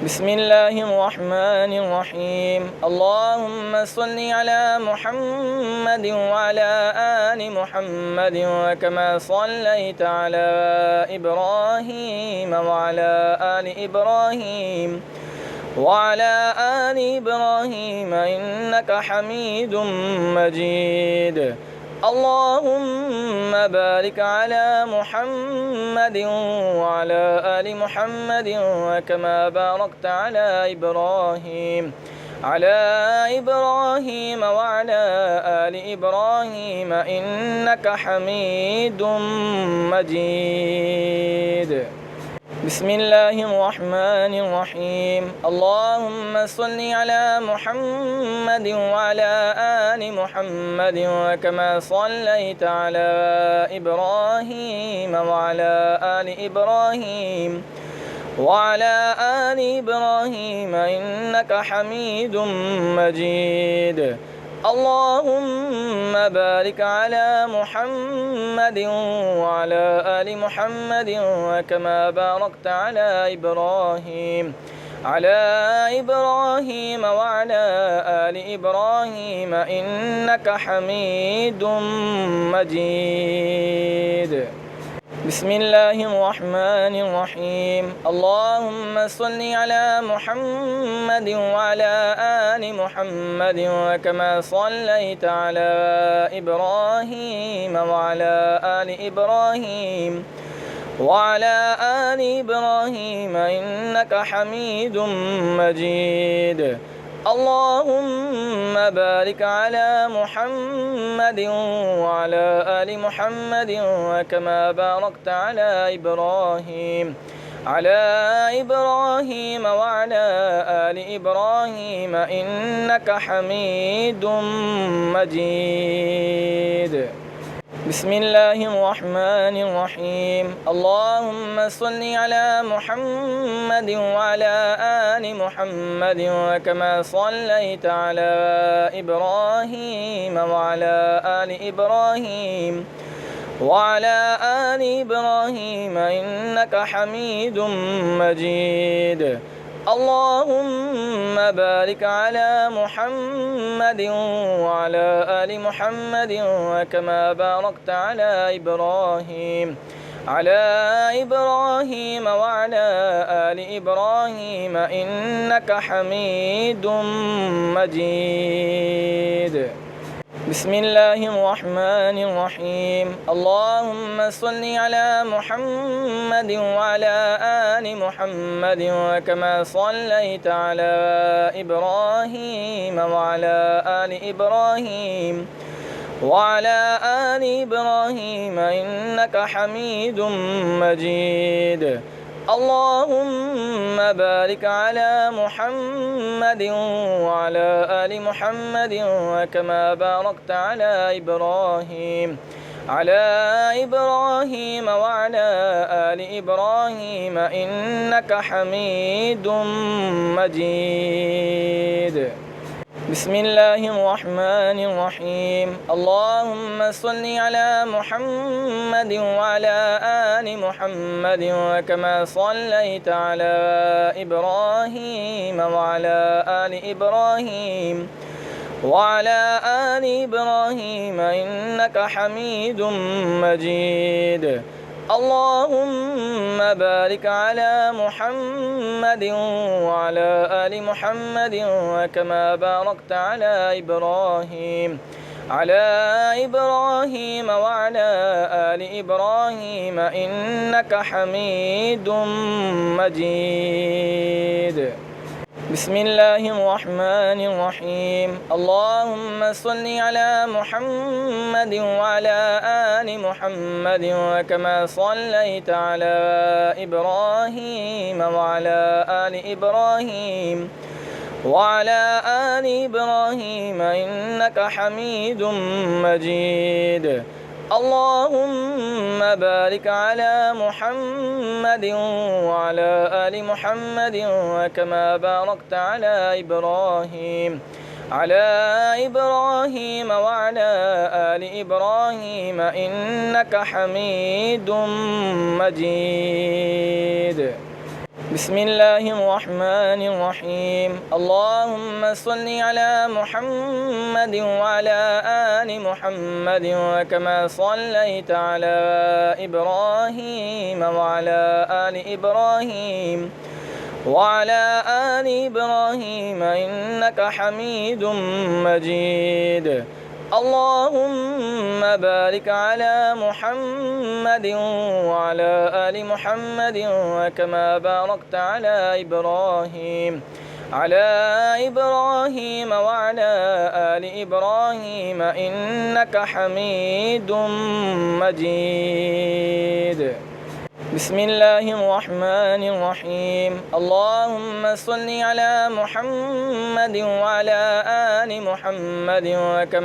بسم الله الرحمن الرحيم. اللهم صل على محمد وعلى آل محمد كما صليت على إبراهيم وعلى آل إبراهيم إنك حميد مجيد. اللهم بارك على محمد وعلى آل محمد كما باركت على إبراهيم وعلى آل إبراهيم إنك حميد مجيد. بسم الله الرحمن الرحيم. اللهم صل على محمد وعلى آل محمد كما صليت على إبراهيم وعلى آل إبراهيم إنك حميد مجيد. اللهم بارك على محمد وعلى آل محمد كما باركت على إبراهيم وعلى آل إبراهيم إنك حميد مجيد. بسم الله الرحمن الرحيم. اللهم صل على محمد وعلى آل محمد كما صليت على إبراهيم وعلى آل إبراهيم إنك حميد مجيد. اللهم بارك على محمد وعلى آل محمد كما باركت على إبراهيم وعلى آل إبراهيم إنك حميد مجيد. بسم الله الرحمن الرحيم. اللهم صل على محمد وعلى آل محمد كما صليت على إبراهيم وعلى آل إبراهيم إنك حميد مجيد. اللهم بارك على محمد وعلى آل محمد كما باركت على إبراهيم وعلى آل إبراهيم إنك حميد مجيد. بسم الله الرحمن الرحيم. اللهم صل على محمد وعلى آل محمد كما صليت على إبراهيم وعلى آل إبراهيم إنك حميد مجيد. اللهم بارك على محمد وعلى آل محمد كما باركت على إبراهيم وعلى آل إبراهيم إنك حميد مجيد. بسم الله الرحمن الرحيم. اللهم صل على محمد وعلى آل محمد كما صليت على إبراهيم وعلى آل إبراهيم إنك حميد مجيد. اللهم بارك على محمد وعلى آل محمد كما باركت على إبراهيم وعلى آل إبراهيم إنك حميد مجيد. بسم الله الرحمن الرحيم. اللهم صل على محمد وعلى آل محمد كما صليت على إبراهيم وعلى آل إبراهيم إنك حميد مجيد. اللهم بارك على محمد وعلى آل محمد كما باركت على إبراهيم وعلى آل إبراهيم إنك حميد مجيد. بسم الله الرحمن الرحيم اللهم صل على محمد وعلى آل محمد وكما صليت على إبراهيم وعلى آل إبراهيم إنك حميد مجيد اللهم بارك على محمد وعلى آل محمد وكما باركت على إبراهيم وعلى آل إبراهيم إنك حميد مجيد بسم الله الرحمن الرحيم اللهم صل على محمد وعلى آل محمد وكما